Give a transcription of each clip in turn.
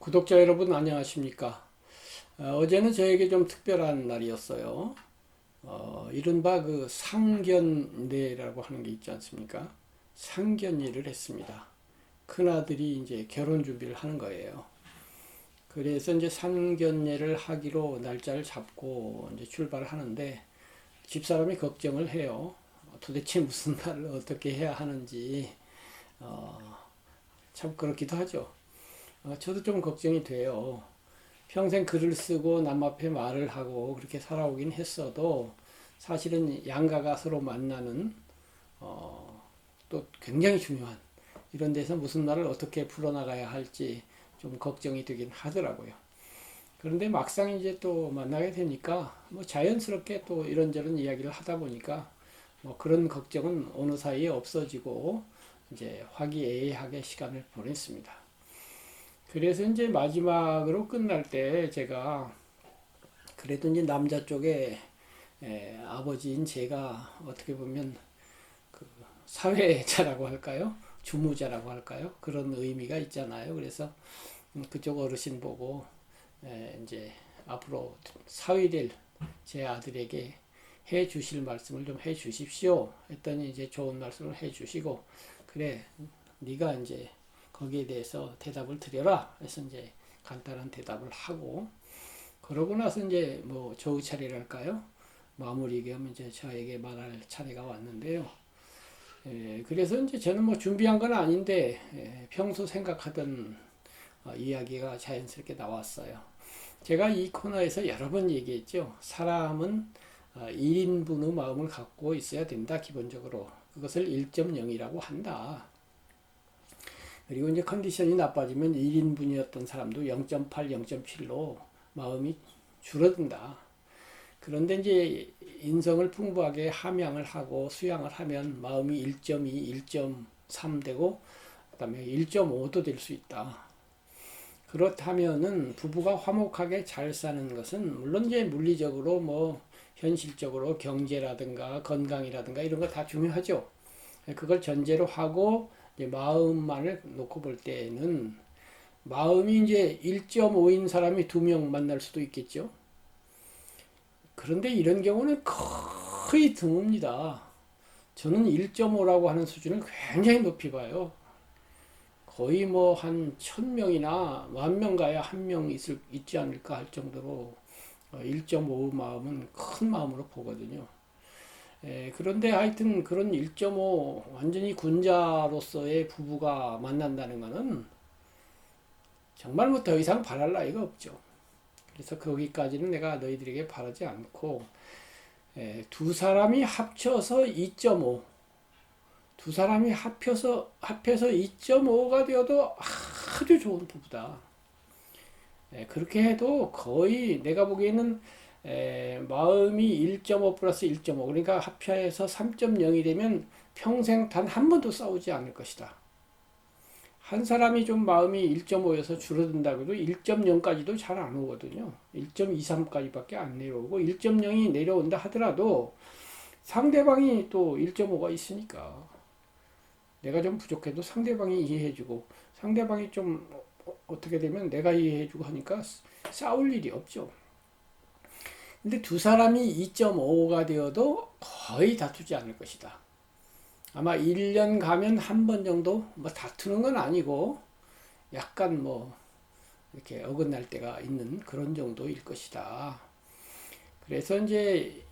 구독자 여러분 안녕하십니까? 어제는 저에게 좀 특별한 날이었어요. 이른바 그 상견례라고 하는 게 있지 않습니까? 상견례를 했습니다. 큰아들이 이제 결혼 준비를 하는 거예요. 그래서 이제 상견례를 하기로 날짜를 잡고 이제 출발을 하는데 집사람이 걱정을 해요. 도대체 무슨 날을 어떻게 해야 하는지 어, 참 그렇기도 하죠. 저도 좀 걱정이 돼요. 평생 글을 쓰고 남 앞에 말을 하고 그렇게 살아오긴 했어도 사실은 양가가 서로 만나는 또 굉장히 중요한 이런 데서 무슨 말을 어떻게 풀어나가야 할지 좀 걱정이 되긴 하더라고요. 그런데 막상 이제 또 만나게 되니까 뭐 자연스럽게 또 이런저런 이야기를 하다 보니까 뭐 그런 걱정은 어느 사이에 없어지고 이제 화기애애하게 시간을 보냈습니다. 그래서 이제 마지막으로 끝날 때 제가 그래도 이제 남자 쪽에 아버지인 제가 어떻게 보면 그 사회자라고 할까요? 주무자라고 할까요? 그런 의미가 있잖아요. 그래서 그쪽 어르신 보고 이제 앞으로 사위될 제 아들에게 해 주실 말씀을 좀 해 주십시오. 했더니 이제 좋은 말씀을 해 주시고 그래 네가 이제 거기에 대해서 대답을 드려라. 그래서 이제 간단한 대답을 하고 그러고 나서 이제 뭐 저의 차례랄까요? 마무리 겸 이제 저에게 말할 차례가 왔는데요. 그래서 이제 저는 뭐 준비한 건 아닌데 평소 생각하던 이야기가 자연스럽게 나왔어요. 제가 이 코너에서 여러 번 얘기했죠. 사람은 1인분의 마음을 갖고 있어야 된다. 기본적으로 그것을 1.0이라고 한다. 그리고 이제 컨디션이 나빠지면 1인분이었던 사람도 0.8, 0.7로 마음이 줄어든다. 그런데 이제 인성을 풍부하게 함양을 하고 수양을 하면 마음이 1.2, 1.3 되고 그다음에 1.5도 될 수 있다. 그렇다면은 부부가 화목하게 잘 사는 것은 물론 이제 물리적으로 뭐 현실적으로 경제라든가 건강이라든가 이런 거 다 중요하죠. 그걸 전제로 하고 이제 마음만을 놓고 볼 때는 마음이 이제 1.5인 사람이 2명 만날 수도 있겠죠. 그런데 이런 경우는 거의 드뭅니다. 저는 1.5라고 하는 수준을 굉장히 높이 봐요. 거의 뭐 한 1000명이나 10,000명 가야 한 명 있지 않을까 할 정도로 1.5 마음은 큰 마음으로 보거든요. 그런데 하여튼 그런 1.5 완전히 군자로서의 부부가 만난다는 것은 정말 뭐 더 이상 바랄 나위가 없죠. 그래서 거기까지는 내가 너희들에게 바라지 않고 두 사람이 합쳐서 2.5 두 사람이 합해서 2.5가 되어도 아주 좋은 부부다. 그렇게 해도 거의 내가 보기에는 마음이 1.5 플러스 1.5 그러니까 합해서 3.0이 되면 평생 단 한 번도 싸우지 않을 것이다. 한 사람이 좀 마음이 1.5여서 줄어든다고 해도 1.0까지도 잘 안 오거든요. 1.23까지밖에 안 내려오고 1.0이 내려온다 하더라도 상대방이 또 1.5가 있으니까 내가 좀 부족해도 상대방이 이해해주고 상대방이 좀 어떻게 되면 내가 이해해주고 하니까 싸울 일이 없죠. 근데 두 사람이 2.5가 되어도 거의 다투지 않을 것이다. 아마 1년 가면 한 번 정도 뭐 다투는 건 아니고 약간 뭐 이렇게 어긋날 때가 있는 그런 정도일 것이다. 그래서 이제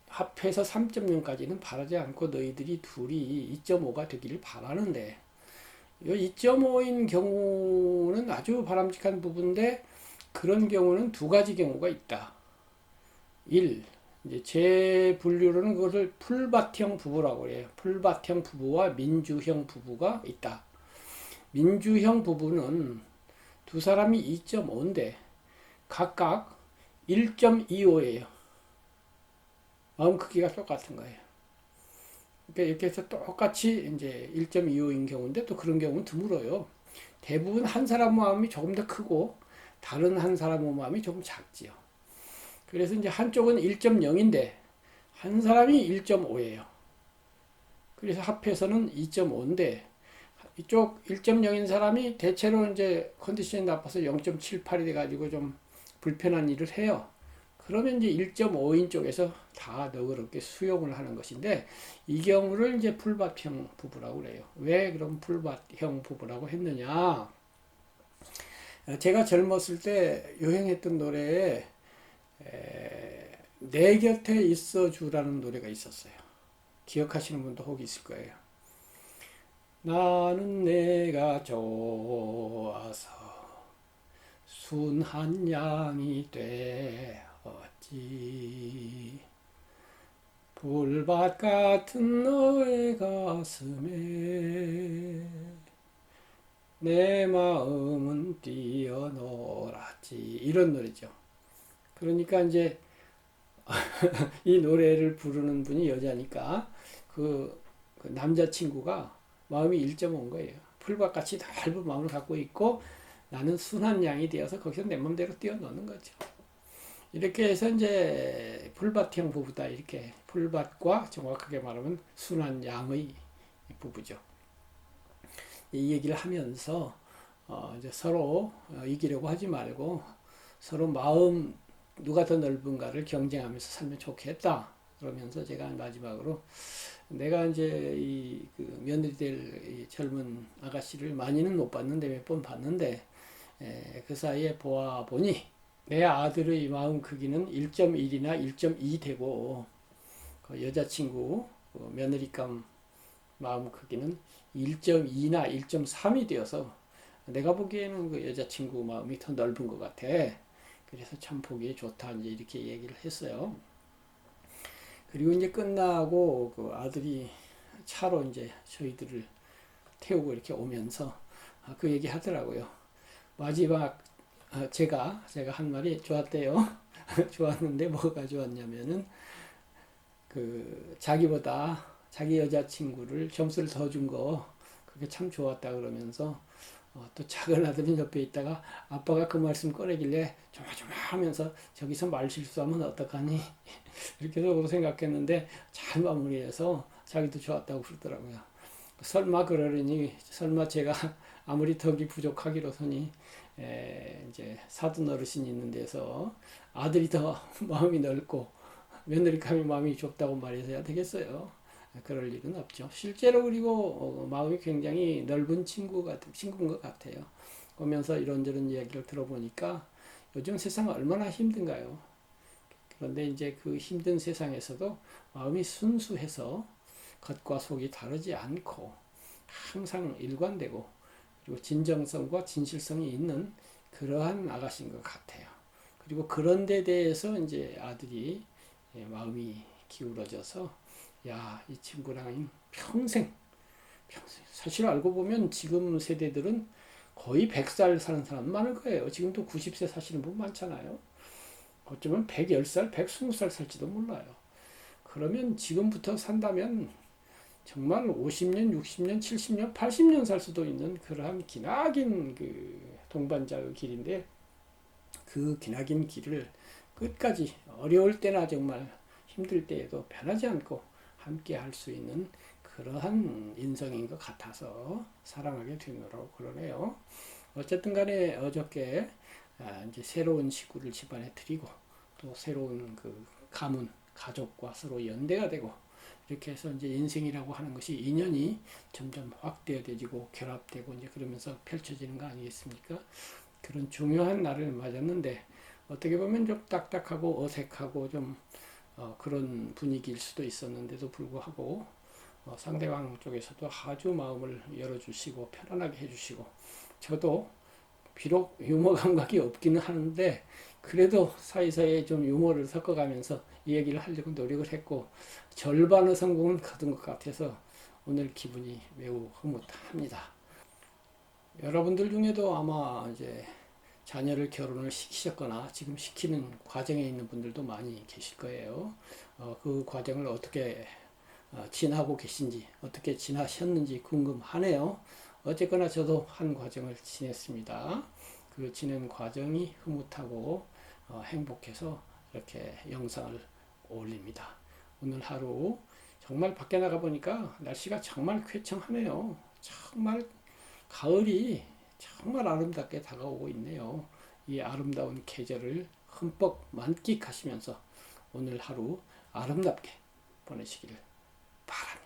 합해서 3.0까지는 바라지 않고 너희들이 둘이 2.5가 되기를 바라는데 이 2.5인 경우는 아주 바람직한 부분인데 그런 경우는 두 가지 경우가 있다. 1. 이제 제 분류로는 그것을 풀밭형 부부라고 해요. 풀밭형 부부와 민주형 부부가 있다. 민주형 부부는 두 사람이 2.5인데 각각 1.25예요. 마음 크기가 똑같은 거예요. 그러니까 이렇게 해서 똑같이 이제 1.25인 경우인데 또 그런 경우는 드물어요. 대부분 한 사람 마음이 조금 더 크고 다른 한 사람의 마음이 조금 작지요. 그래서 이제 한쪽은 1.0인데 한 사람이 1.5예요. 그래서 합해서는 2.5인데 이쪽 1.0인 사람이 대체로 이제 컨디션이 나빠서 0.78이 돼가지고 좀 불편한 일을 해요. 그러면 이제 1.5인 쪽에서 다 너그럽게 수용을 하는 것인데, 이 경우를 이제 풀밭형 부부라고 그래요. 왜 그럼 풀밭형 부부라고 했느냐? 제가 젊었을 때 유행했던 노래에 내 곁에 있어 주라는 노래가 있었어요. 기억하시는 분도 혹 있을 거예요. 나는 내가 좋아서 순한 양이 되었지. 불밭 같은 너의 가슴에 내 마음은 뛰어놀았지. 이런 노래죠. 그러니까 이제 이 노래를 부르는 분이 여자니까 그 남자친구가 마음이 1.5인 거예요. 풀밭같이 넓은 마음을 갖고 있고 나는 순한 양이 되어서 거기서 내 맘대로 뛰어노는 거죠. 이렇게 해서 이제 풀밭형 부부다. 이렇게 풀밭과 정확하게 말하면 순한 양의 부부죠. 이 얘기를 하면서 이제 서로 이기려고 하지 말고 서로 마음 누가 더 넓은가를 경쟁하면서 살면 좋겠다. 그러면서 제가 마지막으로 내가 이제 그 며느리 될 젊은 아가씨를 많이는 못 봤는데 몇 번 봤는데 그 사이에 보니 내 아들의 마음 크기는 1.1이나 1.2 되고 그 여자친구 그 며느리감 마음 크기는 1.2나 1.3이 되어서 내가 보기에는 그 여자친구 마음이 더 넓은 것 같아. 그래서 참 보기에 좋다. 이제 이렇게 얘기를 했어요. 그리고 이제 끝나고 그 아들이 차로 이제 저희들을 태우고 이렇게 오면서 그 얘기 하더라고요. 마지막 제가 한 말이 좋았대요. 좋았는데 뭐가 좋았냐면은 그 자기보다 자기 여자친구를 점수를 더 준 거 그게 참 좋았다 그러면서 또 작은 아들은 옆에 있다가 아빠가 그 말씀 꺼내길래 조마조마하면서 저기서 말 실수하면 어떡하니 이렇게 속으로 생각했는데 잘 마무리해서 자기도 좋았다고 그러더라고요. 설마 그러려니 설마 제가 아무리 덕이 부족하기로서니 이제 사돈 어르신이 있는 데서 아들이 더 마음이 넓고 며느리감이 마음이 좁다고 말해서야 되겠어요. 그럴 일은 없죠. 실제로 그리고 마음이 굉장히 넓은 친구인 것 같아요. 보면서 이런저런 이야기를 들어보니까 요즘 세상 얼마나 힘든가요? 그런데 이제 그 힘든 세상에서도 마음이 순수해서 겉과 속이 다르지 않고 항상 일관되고 그리고 진정성과 진실성이 있는 그러한 아가씨인 것 같아요. 그리고 그런 데 대해서 이제 아들이 마음이 기울어져서 야, 이 친구랑 평생 사실 알고 보면 지금 세대들은 거의 100살 사는 사람 많을 거예요. 지금도 90세 사시는 분 많잖아요. 어쩌면 110살, 120살 살지도 몰라요. 그러면 지금부터 산다면 정말 50년, 60년, 70년, 80년 살 수도 있는 그러한 기나긴 그 동반자의 길인데 그 기나긴 길을 끝까지 어려울 때나 정말 힘들 때에도 변하지 않고 함께 할 수 있는 그러한 인성인 것 같아서 사랑하게 되노라고 그러네요. 어쨌든 간에 어저께 이제 새로운 식구를 집안에 들이고 또 새로운 그 가문, 가족과 서로 연대가 되고 이렇게 해서 이제 인생이라고 하는 것이 인연이 점점 확대되고 결합되고 이제 그러면서 펼쳐지는 거 아니겠습니까? 그런 중요한 날을 맞았는데 어떻게 보면 좀 딱딱하고 어색하고 좀 그런 분위기일 수도 있었는데도 불구하고 상대방 쪽에서도 아주 마음을 열어주시고 편안하게 해주시고 저도 비록 유머 감각이 없기는 하는데 그래도 사이사이에 좀 유머를 섞어가면서 이 얘기를 하려고 노력을 했고 절반의 성공은 거둔 것 같아서 오늘 기분이 매우 흐뭇합니다. 여러분들 중에도 아마 이제 자녀를 결혼을 시키셨거나 지금 시키는 과정에 있는 분들도 많이 계실 거예요. 그 과정을 어떻게 지나고 계신지, 어떻게 지나셨는지 궁금하네요. 어쨌거나 저도 한 과정을 지냈습니다. 그 지낸 과정이 흐뭇하고 행복해서 이렇게 영상을 올립니다. 오늘 하루 정말 밖에 나가 보니까 날씨가 정말 쾌청하네요. 정말 가을이 정말 아름답게 다가오고 있네요. 이 아름다운 계절을 흠뻑 만끽하시면서 오늘 하루 아름답게 보내시기를 바랍니다.